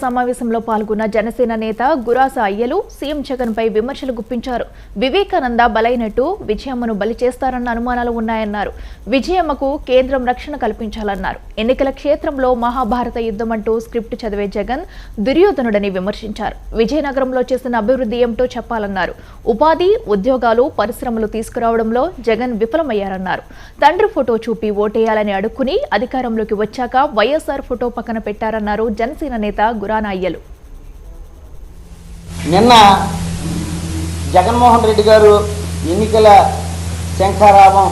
సమావేశంలో పాల్గొన్న జనసేన నేత గురాస అయ్యలు సీఎం జగన్ పై విమర్శలు గుప్పించారు. వివేకానంద బలైనట్టు విజయమ్మను బలి చేస్తారన్న అనుమానాలు ఉన్నాయన్నారు. విజయమ్మకు కేంద్రం రక్షణ కల్పించాలన్నారు. ఎన్నికల క్షేత్రంలో మహాభారత యుద్ధం అంటూ స్క్రిప్ట్ చదివే జగన్ దుర్యోధనుడని విమర్శించారు. విజయనగరంలో చేసిన అభివృద్ధి ఏమిటో చెప్పాలన్నారు. ఉపాధి, ఉద్యోగాలు, పరిశ్రమలు తీసుకురావడంలో జగన్ విఫలమయ్యారన్నారు. తండ్రి ఫోటో చూపి ఓటేయాలని అడుక్కుని అధికారంలోకి వచ్చాక వైఎస్ఆర్ ఫోటో పక్కన పెట్టారన్నారు జనసేన నేత గురాన అయ్యలు. నిన్న జగన్మోహన్ రెడ్డి గారు ఎన్నికల శంఖారావం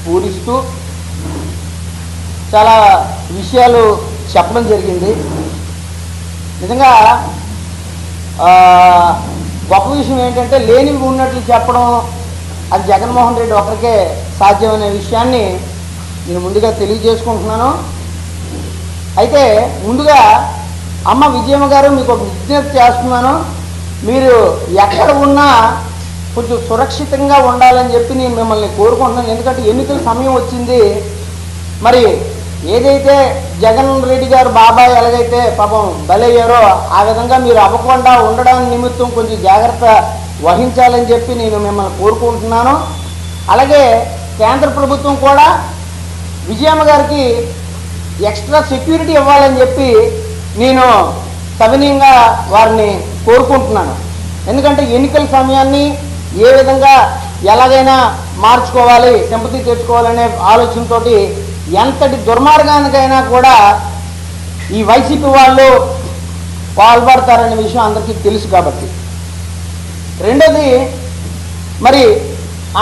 పూరిస్తూ చాలా విషయాలు చెప్పడం జరిగింది. నిజంగా గొప్ప విషయం ఏంటంటే లేనివి ఉన్నట్లు చెప్పడం అది జగన్మోహన్ రెడ్డి ఒకరికే సాధ్యమనే విషయాన్ని నేను ముందుగా తెలియజేసుకుంటున్నాను. అయితే ముందుగా అమ్మ విజయమ్మ గారు మీకు ఒక విజ్ఞప్తి చేస్తున్నాను. మీరు ఎక్కడ ఉన్నా కొంచెం సురక్షితంగా ఉండాలని చెప్పి నేను మిమ్మల్ని కోరుకుంటున్నాను. ఎందుకంటే ఎన్నికల సమయం వచ్చింది. మరి ఏదైతే జగన్ రెడ్డి గారు బాబాయ్ ఎలాగైతే పాపం బలయ్యారో ఆ విధంగా మీరు అవ్వకుండా ఉండడానికి నిమిత్తం కొంచెం జాగ్రత్త వహించాలని చెప్పి నేను మిమ్మల్ని కోరుకుంటున్నాను. అలాగే కేంద్ర ప్రభుత్వం కూడా విజయమ్మ గారికి ఎక్స్ట్రా సెక్యూరిటీ ఇవ్వాలని చెప్పి నేను సవినీయంగా వారిని కోరుకుంటున్నాను. ఎందుకంటే ఎన్నికల సమయాన్ని ఏ విధంగా ఎలాగైనా మార్చుకోవాలి, సింపతి తెచ్చుకోవాలనే ఆలోచనతో ఎంతటి దుర్మార్గానికైనా కూడా ఈ వైసీపీ వాళ్ళు పాల్పడతారనే విషయం అందరికీ తెలుసు. కాబట్టి రెండోది, మరి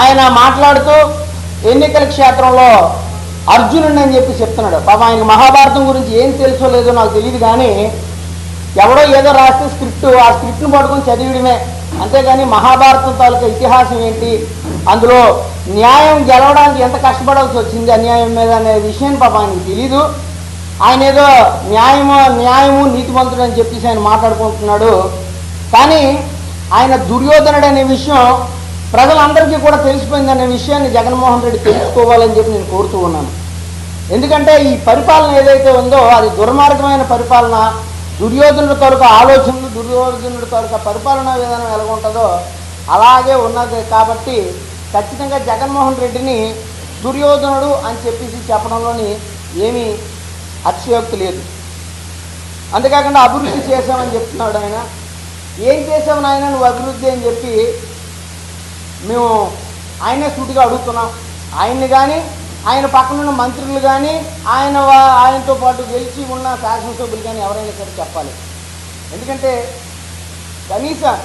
ఆయన మాట్లాడుతూ ఎన్నికల క్షేత్రంలో అర్జునుడిని అని చెప్పి చెప్తున్నాడు. పాపం ఆయనకు మహాభారతం గురించి ఏం తెలుసో లేదో నాకు తెలియదు, కానీ ఎవడో ఏదో రాస్తే స్క్రిప్ట్, ఆ స్క్రిప్ట్ను పట్టుకొని చదివడమే, అంతేగాని మహాభారతం తాలూకా ఇతిహాసం ఏంటి, అందులో న్యాయం గెలవడానికి ఎంత కష్టపడాల్సి వచ్చింది అన్యాయం మీద అనే విషయం పాపం ఆయనకు తెలీదు. ఆయన ఏదో న్యాయము నీతిమంతుడు అని చెప్పేసి ఆయన మాట్లాడుకుంటున్నాడు. కానీ ఆయన దుర్యోధనుడు అనే విషయం ప్రజలందరికీ కూడా తెలిసిపోయిందనే విషయాన్ని జగన్మోహన్ రెడ్డి తెలుసుకోవాలని చెప్పి నేను కోరుతూ ఉన్నాను. ఎందుకంటే ఈ పరిపాలన ఏదైతే ఉందో అది దుర్మార్గమైన పరిపాలన, దుర్యోధనుడి తాలూకా ఆలోచనలు, దుర్యోధనుడి తాలూకా పరిపాలనా విధానం ఎలా ఉంటుందో అలాగే ఉన్నది. కాబట్టి ఖచ్చితంగా జగన్మోహన్ రెడ్డిని దుర్యోధనుడు అని చెప్పేసి చెప్పడంలోని ఏమీ అతిశయోక్తి లేదు. అంతేకాకుండా అభివృద్ధి చేశామని చెప్తున్నాడు ఆయన. ఏం చేసావు నాయన నువ్వు అభివృద్ధి అని చెప్పి మేము ఆయనే సూటిగా అడుగుతున్నాం. ఆయన్ని కానీ ఆయన పక్కనున్న మంత్రులు కానీ ఆయనతో పాటు గెలిచి ఉన్న శాసనసభ్యులు కానీ ఎవరైనా సరే చెప్పాలి. ఎందుకంటే కనీసం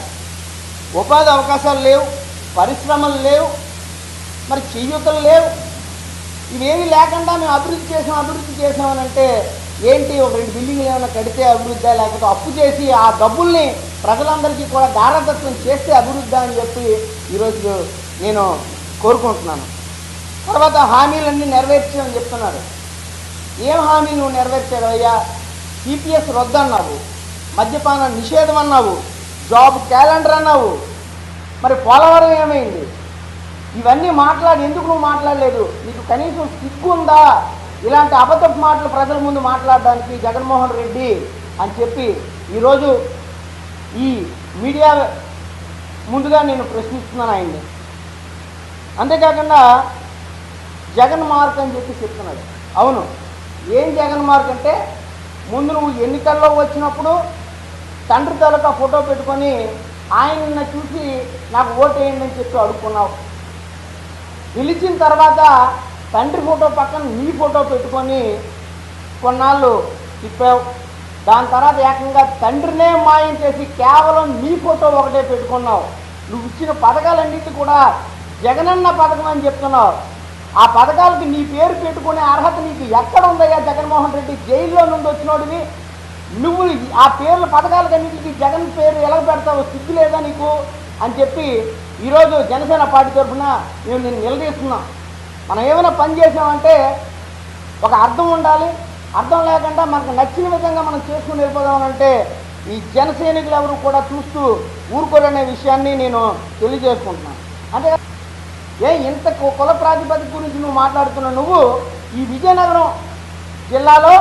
ఉపాధి అవకాశాలు లేవు, పరిశ్రమలు లేవు, మరి చేయూతలు లేవు. ఇవేమీ లేకుండా మేము అభివృద్ధి చేసామని అంటే ఏంటి, ఒక 2 బిల్డింగ్లు ఏమైనా కడితే అభివృద్ధి, లేకపోతే అప్పు చేసి ఆ డబ్బుల్ని ప్రజలందరికీ కూడా దారదత్వం చేస్తే అభివృద్ధి అని చెప్పి ఈరోజు నేను కోరుకుంటున్నాను. తర్వాత హామీలన్నీ నెరవేర్చామని చెప్తున్నారు. ఏం హామీ నువ్వు నెరవేర్చాడు అయ్యా? సిపిఎస్ రద్దు అన్నావు, మద్యపాన నిషేధం అన్నావు, జాబ్ క్యాలెండర్ అన్నావు. మరి పోలవరం ఏమైంది? ఇవన్నీ ఎందుకు నువ్వు మాట్లాడలేదు? నీకు కనీసం సిగ్గు ఉందా ఇలాంటి అబద్ధపు మాటలు ప్రజల ముందు మాట్లాడడానికి జగన్మోహన్ రెడ్డి అని చెప్పి ఈరోజు ఈ మీడియా ముందుగా నేను ప్రశ్నిస్తున్నాను ఆయన్ని. అంతేకాకుండా జగన్ మార్క్ అని చెప్పి చెప్తున్నాడు. అవును, ఏం జగన్ మార్క్ అంటే ముందు నువ్వు ఎన్నికల్లో వచ్చినప్పుడు తండ్రి తాలూకా ఫోటో పెట్టుకొని ఆయన చూసి నాకు ఓటు వేయండి అని చెప్పి అడుక్కున్నావు. గెలిచిన తర్వాత తండ్రి ఫోటో పక్కన నీ ఫోటో పెట్టుకొని కొన్నాళ్ళు తిప్పావు. దాని తర్వాత ఏకంగా తండ్రినే మాయం చేసి కేవలం నీ ఫోటో ఒకటే పెట్టుకున్నావు. నువ్వు ఇచ్చిన పథకాలన్నింటినీ కూడా జగనన్న పథకం అని చెప్తున్నావు. ఆ పథకాలకి నీ పేరు పెట్టుకునే అర్హత నీకు ఎక్కడ ఉందయ్యా జగన్మోహన్ రెడ్డి? జైల్లో నుండి వచ్చినోడివి నువ్వు ఆ పథకాలకన్నింటికి జగన్ పేరు ఎలా పెడతావు? సిగ్గు లేదా నీకు అని చెప్పి ఈరోజు జనసేన పార్టీ తరఫున మేము నేను నిలదీస్తున్నాం. మనం ఏమైనా పని చేసామంటే ఒక అర్థం ఉండాలి. అర్థం లేకుండా మనకు నచ్చిన విధంగా మనం చేసుకుని వెళ్ళిపోదామనంటే ఈ జనసైనికులు ఎవరు కూడా చూస్తూ ఊరుకోరనే విషయాన్ని నేను తెలియజేసుకుంటున్నాను. అంటే ఇంత కుల ప్రాతిపదిక గురించి నువ్వు మాట్లాడుతున్న నువ్వు ఈ విజయనగరం జిల్లాలో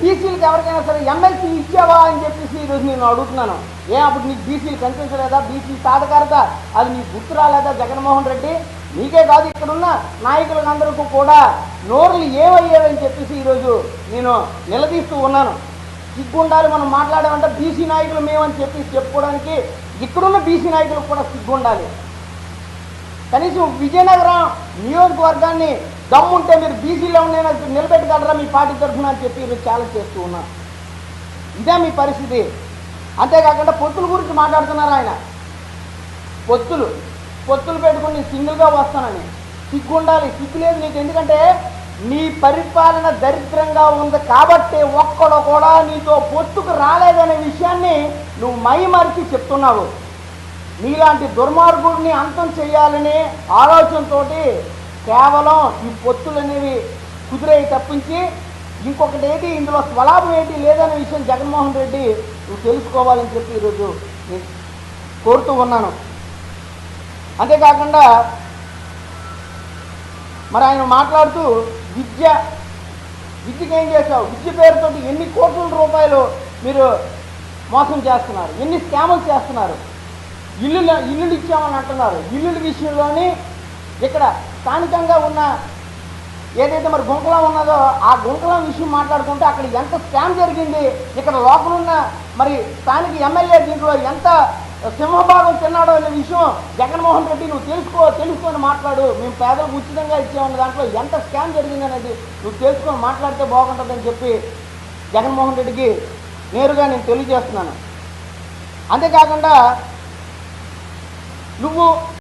బీసీలకు ఎవరికైనా సరే ఎమ్మెల్సీ ఇచ్చావా అని చెప్పేసి ఈరోజు నేను అడుగుతున్నాను. అప్పుడు నీకు బీసీలు కనిపించలేదా? బీసీ సాధకారత అది నీకు గుర్తు రాలేదా జగన్మోహన్ రెడ్డి? నీకే కాదు, ఇక్కడున్న నాయకులకు అందరికీ కూడా నోరులు ఏమయ్యావని చెప్పేసి ఈరోజు నేను నిలదీస్తూ ఉన్నాను. సిగ్గుండాలి, మనం మాట్లాడామంటే బీసీ నాయకులు మేమని చెప్పి చెప్పుకోవడానికి ఇక్కడున్న బీసీ నాయకులకు కూడా సిగ్గుండాలి. కనీసం విజయనగరం నియోజకవర్గాన్ని దమ్ముంటే మీరు బీసీలో ఉండేనా నిలబెట్టగలరా మీ పార్టీ తరఫున అని చెప్పి మీరు ఛాలెంజ్ చేస్తూ ఉన్నారు. ఇదే మీ పరిస్థితి. అంతేకాకుండా పొత్తుల గురించి మాట్లాడుతున్నారు ఆయన. పొత్తులు పెట్టుకుని సింగిల్గా వస్తానని సిగ్గుండాలి. సిగ్గు లేదు నీకు. ఎందుకంటే నీ పరిపాలన దరిద్రంగా ఉంది కాబట్టి ఒక్కడు కూడా నీతో పొత్తుకు రాలేదనే విషయాన్ని నువ్వు మైమరిచి చెప్తున్నావు. నీలాంటి దుర్మార్గుడిని అంతం చేయాలనే ఆలోచనతో కేవలం ఈ పొత్తులు అనేవి కుదిరేవి తప్పించి ఇంకొకటి ఏంటి, ఇందులో స్వలాభం ఏంటి లేదనే విషయం జగన్మోహన్ రెడ్డి నువ్వు తెలుసుకోవాలని చెప్పి ఈరోజు నేను కోరుతూ ఉన్నాను. అంతేకాకుండా మరి ఆయన మాట్లాడుతూ విద్యకి ఏం చేశావు? విద్య పేరుతోటి ఎన్ని కోట్ల రూపాయలు మీరు మోసం చేస్తున్నారు, ఎన్ని స్కాములు చేస్తున్నారు. ఇల్లులు ఇచ్చామని అంటున్నారు. ఇల్లుల విషయంలోని ఇక్కడ స్థానికంగా ఉన్న ఏదైతే మరి గుంకలం ఉన్నదో ఆ గుంకలం విషయం మాట్లాడుకుంటే అక్కడ ఎంత స్కామ్ జరిగింది, ఇక్కడ లోపలున్న మరి స్థానిక ఎమ్మెల్యే దీంట్లో ఎంత సింహభాగం తిన్నాడో అనే విషయం జగన్మోహన్ రెడ్డి నువ్వు తెలుసుకొని మాట్లాడు. మేము పేదలకు ఉచితంగా ఇచ్చామన్న దాంట్లో ఎంత స్కామ్ జరిగింది అనేది నువ్వు తెలుసుకొని మాట్లాడితే బాగుంటుందని చెప్పి జగన్మోహన్ రెడ్డికి నేరుగా నేను తెలియజేస్తున్నాను. అంతేకాకుండా నువ్వు